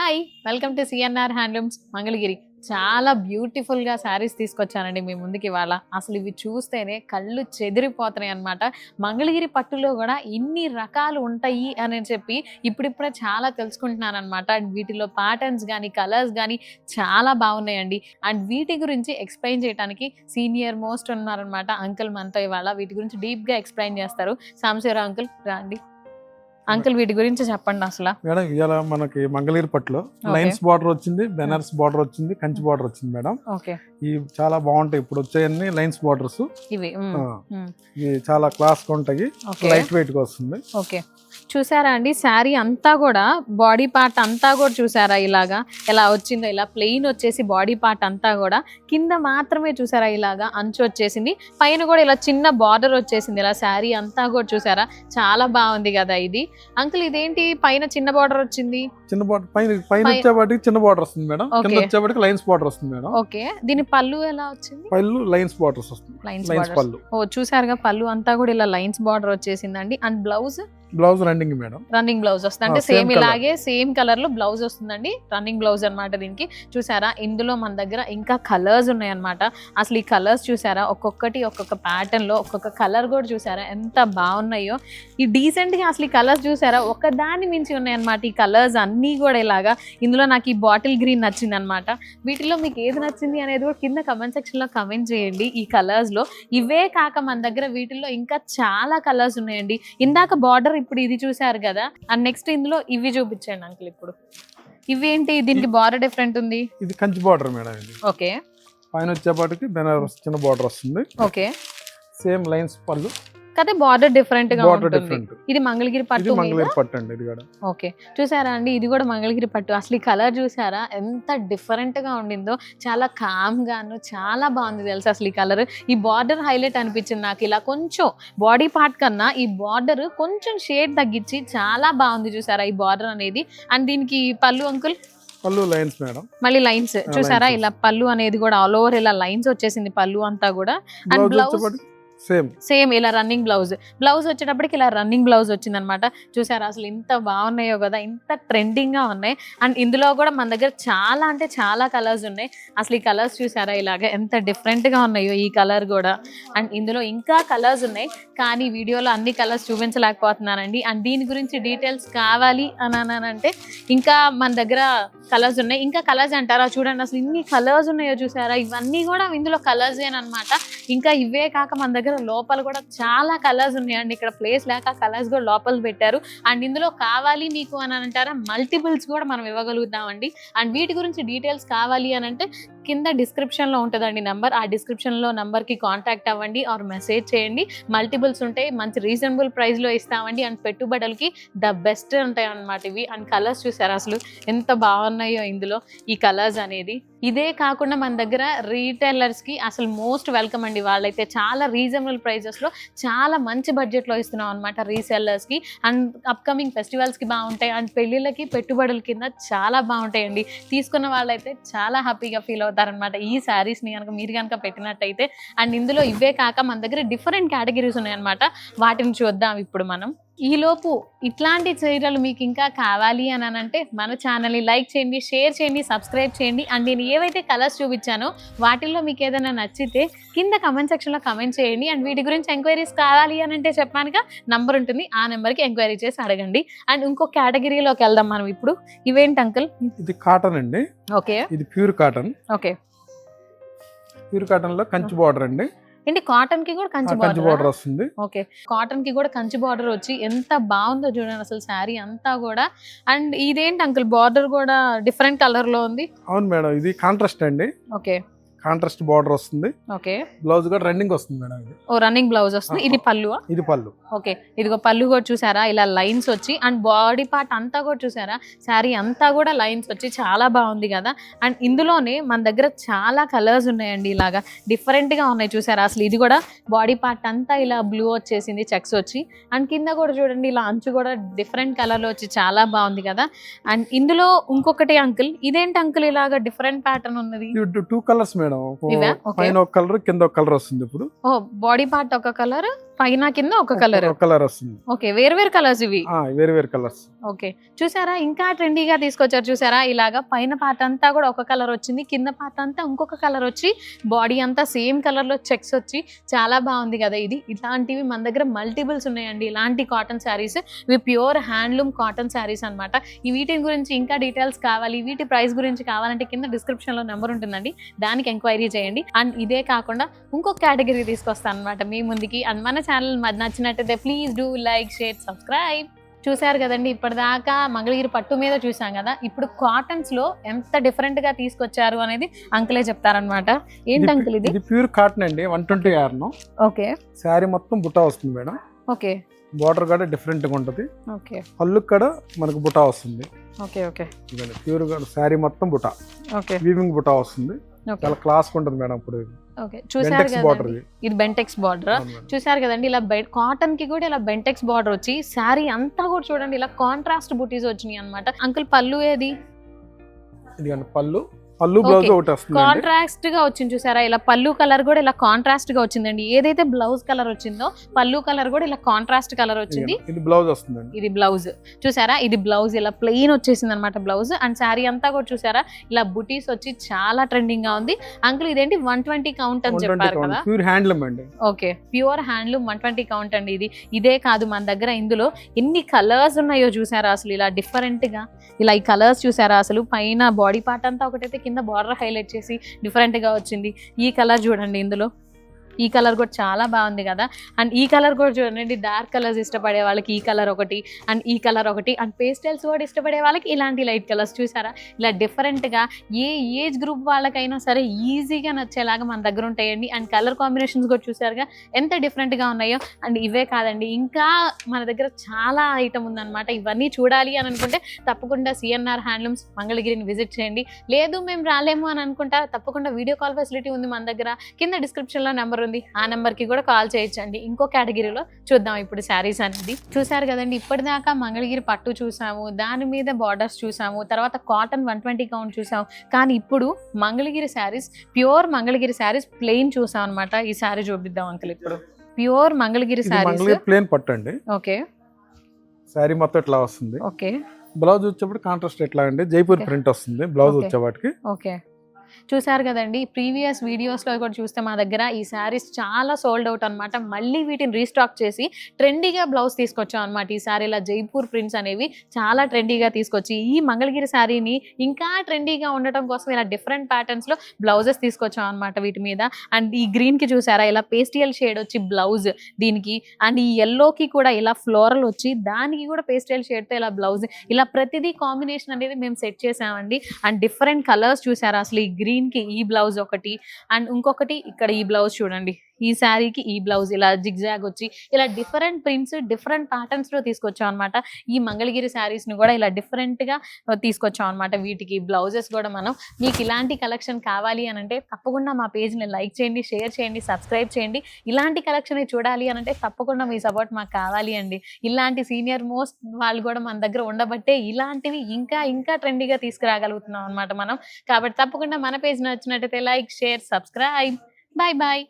Hi welcome to CNR handlooms Mangalagiri. చాలా beautiful గా శారీస్ తీసుకొచ్చానండి మీ ముందుకి ఇవాళ. అసలు ఇవి చూస్తేనే కళ్ళు చెదిరిపోతున్నాయి అన్నమాట. మంగళగిరి పట్టులో కూడా ఇన్ని రకాలు ఉంటాయి అని చెప్పి ఇప్పుడిప్పుడే చాలా తెలుసుకుంటున్నాను అనమాట. అండ్ వీటిలో ప్యాటర్న్స్ కానీ కలర్స్ కానీ చాలా బాగున్నాయండి. అండ్ వీటి గురించి ఎక్స్ప్లెయిన్ చేయడానికి సీనియర్ మోస్ట్ ఉన్నారనమాట అంకుల్ మనతో ఇవాళ. వీటి గురించి డీప్ గా ఎక్స్ప్లెయిన్ చేస్తారు. సాంబశివరావు అంకుల్ రండి. అంకుల్ వీటి గురించి చెప్పండి అసలు. మేడం ఇవాళ మనకి మంగళగిరి పట్టులో లైన్స్ బార్డర్ వచ్చింది, బెనారస్ బార్డర్ వచ్చింది, కంచి బార్డర్ వచ్చింది మేడం. ఇవి చాలా బాగుంటాయి. ఇప్పుడు వచ్చాయన్ని లైన్స్ బార్డర్స్. ఇవి చాలా క్లాస్ గా ఉంటాయి, లైట్ వెయిట్ గా వస్తుంది. ఓకే, చూసారా అండి శారీ అంతా కూడా బాడీ పార్ట్ అంతా కూడా చూసారా ఇలాగా ఎలా వచ్చిందో. ఇలా ప్లెయిన్ వచ్చేసి బాడీ పార్ట్ అంతా కూడా కింద మాత్రమే చూసారా ఇలాగా అంచు వచ్చేసింది, పైన కూడా ఇలా చిన్న బార్డర్ వచ్చేసింది. ఇలా శారీ అంతా కూడా చూసారా చాలా బాగుంది కదా ఇది. అంకుల్ ఇదేంటి పైన చిన్న బార్డర్ వచ్చింది? చిన్న బార్డర్ పైన వచ్చేవాటికి చిన్న బార్డర్ వస్తుంది మేడం, కింద వచ్చేవాటికి లైన్స్ బార్డర్ వస్తుంది మేడం. ఓకే, దీని పళ్ళు ఎలా వచ్చింది? పళ్ళు లైన్స్ బార్డర్స్ వస్తుంది. లైన్స్ పళ్ళు. ఓ చూసారుగా పళ్ళు అంతా కూడా ఇలా లైన్స్ బార్డర్ వచ్చేసిందండి. And blouse running madam, running blouse వస్తుంది. అంటే సేమ్ ఇలాగే సేమ్ కలర్ లో బ్లౌజ్ వస్తుందండి. రన్నింగ్ బ్లౌజ్ అన్నమాట దీనికి. చూసారా ఇందులో మన దగ్గర ఇంకా కలర్స్ ఉన్నాయన్నమాట. అసలు ఈ కలర్స్ చూసారా ఒక్కొక్కటి ఒక్కొక్క ప్యాటర్న్ లో ఒక్కొక్క కలర్ కూడా చూసారా ఎంత బాగున్నాయో. ఈ డీసెంట్ గా అసలు ఈ కలర్స్ చూసారా ఒకదాన్ని మించి ఉన్నాయన్నమాట ఈ కలర్స్ అన్ని కూడా ఇలాగా. ఇందులో నాకు ఈ బాటిల్ గ్రీన్ నచ్చింది అనమాట. వీటిలో మీకు ఏది నచ్చింది అనేది కూడా కింద కమెంట్ సెక్షన్ లో కమెంట్ చేయండి. ఈ కలర్స్ లో ఇవే కాక మన దగ్గర వీటిల్లో ఇంకా చాలా కలర్స్ ఉన్నాయండి. ఇందాక బార్డర్ ఇప్పుడు ఇది చూసారు కదా. అండ్ నెక్స్ట్ ఇందులో ఇవి చూపించండి అంకుల్. ఇప్పుడు ఇవేంటి దీనికి బార్డర్ డిఫరెంట్ ఉంది? ఇది కంచి బార్డర్ మేడం. ఇది ఓకే, పైన వచ్చేపాటికి బెనారస్ చిన్న బార్డర్ వస్తుంది. ఓకే, సేమ్ లైన్స్ పళ్ళు కదా బార్డర్ డిఫరెంట్ గా ఉంటుంది. ఇది మంగళగిరి పట్టు. మంగళగిరి పట్టు అండి ఇది కూడా. ఓకే, చూసారా అండి ఇది కూడా మంగళగిరి పట్టు. అసలు ఈ కలర్ చూసారా ఎంత డిఫరెంట్ గా ఉండిందో. చాలా కామ్ గాను చాలా బాగుంది తెలుసు అసలు ఈ కలర్. ఈ బార్డర్ హైలైట్ అనిపించింది నాకు. ఇలా కొంచెం బాడీ పార్ట్ కన్నా ఈ బార్డర్ కొంచెం షేడ్ తగ్గించి చాలా బాగుంది చూసారా ఈ బార్డర్ అనేది. అండ్ దీనికి పళ్ళు అంకుల్? పళ్ళు లైన్స్ మేడం, మళ్ళీ లైన్స్ చూసారా. ఇలా పళ్ళు అనేది కూడా ఆల్ ఓవర్ ఇలా లైన్స్ వచ్చేసింది పళ్ళు అంతా కూడా. అండ్ బ్లౌజ్ సేమ్ ఇలా రన్నింగ్ బ్లౌజ్. బ్లౌజ్ వచ్చేటప్పటికి ఇలా రన్నింగ్ బ్లౌజ్ వచ్చింది అనమాట. చూసారా అసలు ఇంత బాగున్నాయో కదా, ఇంత ట్రెండింగ్ గా ఉన్నాయి. అండ్ ఇందులో కూడా మన దగ్గర చాలా అంటే చాలా కలర్స్ ఉన్నాయి. అసలు ఈ కలర్స్ చూసారా ఇలాగ ఎంత డిఫరెంట్ గా ఉన్నాయో ఈ కలర్ కూడా. అండ్ ఇందులో ఇంకా కలర్స్ ఉన్నాయి కానీ వీడియోలో అన్ని కలర్స్ చూపించలేకపోతున్నానండి. అండ్ దీని గురించి డీటెయిల్స్ కావాలి అని అంటే ఇంకా మన దగ్గర కలర్స్ ఉన్నాయి. ఇంకా కలర్స్ అంటారా చూడండి అసలు ఇన్ని కలర్స్ ఉన్నాయో చూసారా. ఇవన్నీ కూడా ఇందులో కలర్స్ అనమాట. ఇంకా ఇవే కాక మన దగ్గర లోపల కూడా చాలా కలర్స్ ఉన్నాయండి. ఇక్కడ ప్లేస్ లేక కలర్స్ కూడా లోపల పెట్టారు. అండ్ ఇందులో కావాలి మీకు అని అంటారా మల్టిపుల్స్ కూడా మనం ఇవ్వగలుగుతామండి. అండ్ వీటి గురించి డీటెయిల్స్ కావాలి అని అంటే కింద డిస్క్రిప్షన్ లో ఉంటుందండి నెంబర్. ఆ డిస్క్రిప్షన్ లో నంబర్ కి కాంటాక్ట్ అవ్వండి ఆర్ మెసేజ్ చేయండి. మల్టిపుల్స్ ఉంటాయి, మంచి రీజనబుల్ ప్రైస్ లో ఇస్తామండి. అండ్ పెట్టుబడులకి ద బెస్ట్ ఉంటాయి అన్నమాట ఇవి. అండ్ కలర్స్ చూసారా అసలు ఎంత బాగున్నాయో ఇందులో ఈ కలర్స్ అనేది. ఇదే కాకుండా మన దగ్గర రీటైలర్స్ కి అసలు మోస్ట్ వెల్కమ్ అండి. వాళ్ళైతే చాలా రీజనబుల్ ప్రైజెస్ లో చాలా మంచి బడ్జెట్ లో ఇస్తున్నాం అనమాట రీసెల్లర్స్ కి. అండ్ అప్కమింగ్ ఫెస్టివల్స్ కి బాగుంటాయి. అండ్ పెళ్లిళ్ళకి పెట్టుబడుల కింద చాలా బాగుంటాయండి. తీసుకున్న వాళ్ళైతే చాలా హ్యాపీగా ఫీల్ అవుతారనమాట ఈ శారీస్ ని కనుక మీరు కనుక పెట్టినట్టయితే. అండ్ ఇందులో ఇవే కాక మన దగ్గర డిఫరెంట్ కేటగిరీస్ ఉన్నాయన్నమాట. వాటిని చూద్దాం ఇప్పుడు మనం. ఈలోపు ఇట్లాంటి చీరలు మీకు ఇంకా కావాలి అని అంటే మన ఛానల్ని లైక్ చేయండి, షేర్ చేయండి, సబ్స్క్రైబ్ చేయండి. అండ్ నేను ఏవైతే కలర్స్ చూపించానో వాటిల్లో మీకు ఏదైనా నచ్చితే కింద కమెంట్ సెక్షన్లో కమెంట్ చేయండి. అండ్ వీటి గురించి ఎంక్వైరీస్ కావాలి అని అంటే చెప్పానుగా నంబర్ ఉంటుంది, ఆ నెంబర్కి ఎంక్వైరీ చేసి అడగండి. అండ్ ఇంకో కేటగిరీలోకి వెళ్దాం మనం ఇప్పుడు. ఇవేంటి అంకుల్? ఇది కాటన్ అండి. ఓకే, ఇది pure cotton. Okay, pure cotton లో కంచి బార్డర్ అండి. ఏంటి కాటన్ కి కూడా కంచి బార్డర్ వస్తుంది? ఓకే, కాటన్ కి కూడా కంచి బార్డర్ వచ్చి ఎంత బాగుందో చూడండి అసలు శారీ అంతా కూడా. అండ్ ఇదేంటి అంకుల్ బార్డర్ కూడా డిఫరెంట్ కలర్ లో ఉంది? అవును మేడం, ఇది కాంట్రాస్ట్ అండి. ఓకే, కాంట్రాస్ట్ బార్డర్ వస్తుంది. ఓకే, బ్లౌజ్ కూడా రన్నింగ్ వస్తుంది మేడం. ఇది ఓ రన్నింగ్ బ్లౌజ్ వస్తుంది. ఇది పళ్ళు? ఇది పళ్ళు. ఓకే, ఇదిగో పళ్ళు కూడా చూసారా ఇలా లైన్స్ వచ్చి. అండ్ బాడీ పార్ట్ అంతా కూడా చూసారా శారీ అంతా కూడా లైన్స్ వచ్చి చాలా బాగుంది కదా. అండ్ ఇందులోనే మన దగ్గర చాలా కలర్స్ ఉన్నాయండి. ఇలాగా డిఫరెంట్ గా ఉన్నాయి చూసారా అసలు. ఇది కూడా బాడీ పార్ట్ అంతా ఇలా బ్లూ వచ్చేసింది చెక్స్ వచ్చి. అండ్ కింద కూడా చూడండి ఇలా అంచు కూడా డిఫరెంట్ కలర్ లో వచ్చి చాలా బాగుంది కదా. అండ్ ఇందులో ఇంకొకటి అంకుల్, ఇదేంటి అంకుల్ ఇలాగా డిఫరెంట్ ప్యాటర్న్ ఉన్నది? 2 కలర్స్ మేడం, పైన ఒక కలర్ కింద ఒక కలర్ వస్తుంది. ఇప్పుడు బాడీ పార్ట్ ఒక కలర్ పైన కింద ఒక కలర్ వస్తుంది. ఓకే, వేరు వేరు కలర్స్ ఇవి. వేరు కలర్స్. ఓకే, చూసారా ఇంకా ట్రెండీగా తీసుకొచ్చారు చూసారా, ఇలాగా పైన పార్ట్ అంతా కూడా ఒక కలర్ వచ్చింది, కింద పార్ట్ అంతా ఇంకొక కలర్ వచ్చి బాడీ అంతా సేమ్ కలర్ లో చెక్స్ వచ్చి చాలా బాగుంది కదా. ఇది ఇలాంటివి మన దగ్గర మల్టిపుల్స్ ఉన్నాయండి, ఇలాంటి కాటన్ శారీస్. ఇవి ప్యూర్ హ్యాండ్లూమ్ కాటన్ శారీస్ అన్నమాట. ఈ వీటి గురించి ఇంకా డీటెయిల్స్ కావాలి, వీటి ప్రైస్ గురించి కావాలంటే కింద డిస్క్రిప్షన్ లో నెంబర్ ఉంటుందండి, దానికి ఎంక్వైరీ చేయండి. అండ్ ఇదే కాకుండా ఇంకొక కేటగిరీ తీసుకొస్తాను అనమాట మీ ముందుకి. అండ్ మన ఛానల్ నచ్చినట్టయితే please do like, share, subscribe. చూసారు కదండి, ఇప్పటిదాకా మంగళగిరి పట్టు మీద చూసాం కదా, ఇప్పుడు కాటన్స్ లో ఎంత డిఫరెంట్ గా తీసుకొచ్చారు అనేది అంకులే చెప్తారనమాట. ఏంటి అంకుల్ ఇది? ప్యూర్ కాటన్ అండి, 120 yarn. ఓకే, శారీ మొత్తం బుటా వస్తుంది మేడం. ఓకే, బార్డర్ కూడా డిఫరెంట్ గా ఉంటది. ఓకే, పళ్ళు కూడా మనకు బుటా వస్తుంది. ఓకే, ఓకే, ప్యూర్ గా శారీ మొత్తం బుటా, ఓకే, వీవింగ్ బుటా వస్తుంది. చాలా క్లాస్ ఉంటుంది మేడం. ఇప్పుడు ఓకే, చూసారు కదండి, ఇది బెంటెక్స్ బార్డర్. చూసారు కదండి, ఇలా కాటన్ కి కూడా ఇలా బెంటెక్స్ బార్డర్ వచ్చి శారీ అంతా కూడా చూడండి ఇలా కాంట్రాస్ట్ బూటీస్ వచ్చినాయి అన్నమాట. అంకుల్ పళ్ళు ఏది? ఇది పళ్ళు బ్లౌజ్ ఒకటి వస్తుంది, కాంట్రాస్ట్ గా వచ్చింది చూసారా, ఇలా పళ్ళు కలర్ కూడా ఇలా కాంట్రాస్ట్ గా వచ్చిందండి. ఏదైతే బ్లౌజ్ కలర్ వచ్చిందో పళ్ళు కలర్ కూడా ఇలా కాంట్రాస్ట్ కలర్ వచ్చింది. ఇది బ్లౌజ్ వస్తుందండి. ఇది బ్లౌజ్ చూసారా, ఇది బ్లౌజ్ ఇలా ప్లెయిన్ వచ్చేసింది అనమాట బ్లౌజ్. అండ్ శారీ అంతా కూడా చూసారా ఇలా బుటీస్ వచ్చి చాలా ట్రెండింగ్ గా ఉంది. అంకుల్ ఇదేంటి 120 కౌంట్ అని చెప్పారు కదా? ప్యూర్ హ్యాండ్లూమ్ అండి. ఓకే, ప్యూర్ హ్యాండ్లూమ్ 120 కౌంట్ అండి ఇది. ఇదే కాదు మన దగ్గర ఇందులో ఎన్ని కలర్స్ ఉన్నాయో చూసారా, అసలు ఇలా డిఫరెంట్ గా ఇలా ఈ కలర్స్ చూసారా, అసలు పైన బాడీ పార్ట్ అంతా ఒకటైతే కింద బార్డర్ హైలైట్ చేసి డిఫరెంట్ గా వచ్చింది. ఈ కలర్ చూడండి, ఇందులో ఈ కలర్ కూడా చాలా బాగుంది కదా. అండ్ ఈ కలర్ కూడా చూడండి, డార్క్ కలర్స్ ఇష్టపడే వాళ్ళకి ఈ కలర్ ఒకటి, అండ్ ఈ కలర్ ఒకటి, అండ్ పేస్టల్స్ కూడా ఇష్టపడే వాళ్ళకి ఇలాంటి లైట్ కలర్స్ చూసారా, ఇలా డిఫరెంట్గా ఏ ఏజ్ గ్రూప్ వాళ్ళకైనా సరే ఈజీగా నచ్చేలాగా మన దగ్గర ఉంటాయండి. అండ్ కలర్ కాంబినేషన్స్ కూడా చూసారుగా ఎంత డిఫరెంట్గా ఉన్నాయో. అండ్ ఇవే కాదండి, ఇంకా మన దగ్గర చాలా ఐటమ్ ఉందన్నమాట. ఇవన్నీ చూడాలి అని అనుకుంటే తప్పకుండా సిఎన్ఆర్ హ్యాండ్లూమ్స్ మంగళగిరిని విజిట్ చేయండి. లేదు మేము రాలేము అని అనుకుంటారా, తప్పకుండా వీడియో కాల్ ఫెసిలిటీ ఉంది మన దగ్గర. కింద డిస్క్రిప్షన్లో నెంబర్ ఉంది, ఆ నెంబర్కి కూడా కాల్ చేయొచ్చండి. ఇంకో కేటగిరీలో చూద్దాం ఇప్పుడు శారీస్ అనేది. చూసారు కదండి, ఇప్పటిదాకా మంగళగిరి పట్టు చూసాము, దాని మీద బార్డర్స్ చూసాము, తర్వాత కాటన్ 120 కౌంట్ చూసాము. కానీ ఇప్పుడు మంగళగిరి శారీస్, ప్యూర్ మంగళగిరి శారీస్ ప్లెయిన్ చూసాం అనమాట. ఈ శారీ చూపిద్దాం అంకుల్. ఇప్పుడు ప్యూర్ మంగళగిరి శారీస్ ప్లెయిన్ పట్టు అండి. ఓకే, శారీ మొత్తం ఇట్లా వస్తుంది. ఓకే, బ్లౌజ్ వచ్చేప్పుడు కాంట్రాస్ట్ ఎట్లా అండి, జైపూర్ ప్రింట్ వస్తుంది బ్లౌజ్ వచ్చేవాటికి. ఓకే, చూసారు కదండి, ప్రీవియస్ వీడియోస్లో కూడా చూస్తే మా దగ్గర ఈ శారీస్ చాలా సోల్డ్ అవుట్ అనమాట. మళ్ళీ వీటిని రీస్టాక్ చేసి ట్రెండీగా బ్లౌజ్ తీసుకొచ్చాం అనమాట. ఈ శారీలో జైపూర్ ప్రింట్స్ అనేవి చాలా ట్రెండీగా తీసుకొచ్చి ఈ మంగళగిరి శారీని ఇంకా ట్రెండీగా ఉండటం కోసం ఇలా డిఫరెంట్ ప్యాటర్న్స్లో బ్లౌజెస్ తీసుకొచ్చాం అనమాట వీటి మీద. అండ్ ఈ గ్రీన్కి చూసారా ఇలా పేస్టియల్ షేడ్ వచ్చి బ్లౌజ్ దీనికి, అండ్ ఈ ఎల్లోకి కూడా ఇలా ఫ్లోరల్ వచ్చి దానికి కూడా పేస్టియల్ షేడ్తో ఇలా బ్లౌజ్, ఇలా ప్రతిదీ కాంబినేషన్ అనేది మేము సెట్ చేసామండి. అండ్ డిఫరెంట్ కలర్స్ చూసారా, అసలు ఈ గ్రీన్ కి ఈ బ్లౌజ్ ఒకటి, అండ్ ఇంకొకటి ఇక్కడ ఈ బ్లౌజ్ చూడండి, ఈ శారీకి ఈ బ్లౌజ్ ఇలా జిగ్జాగ్ వచ్చి ఇలా డిఫరెంట్ ప్రింట్స్ డిఫరెంట్ ప్యాటర్న్స్ లో తీసుకొచ్చాం అనమాట. ఈ మంగళగిరి శారీస్ ని కూడా ఇలా డిఫరెంట్ గా తీసుకొచ్చాం అనమాట. వీటికి బ్లౌజెస్ కూడా మనం, మీకు ఇలాంటి కలెక్షన్ కావాలి అని అంటే తప్పకుండా మా పేజ్ ని లైక్ చేయండి, షేర్ చేయండి, సబ్స్క్రైబ్ చేయండి. ఇలాంటి కలెక్షన్ చూడాలి అని అంటే తప్పకుండా మీ సపోర్ట్ మాకు కావాలి అండి. ఇలాంటి సీనియర్ మోస్ట్ వాళ్ళు కూడా మన దగ్గర ఉండబట్టే ఇలాంటివి ఇంకా ఇంకా ట్రెండీగా తీసుకురాగలుగుతున్నాం అనమాట మనం. కాబట్టి తప్పకుండా మన పేజ్ నచ్చినట్టయితే like, share, subscribe. Bye bye.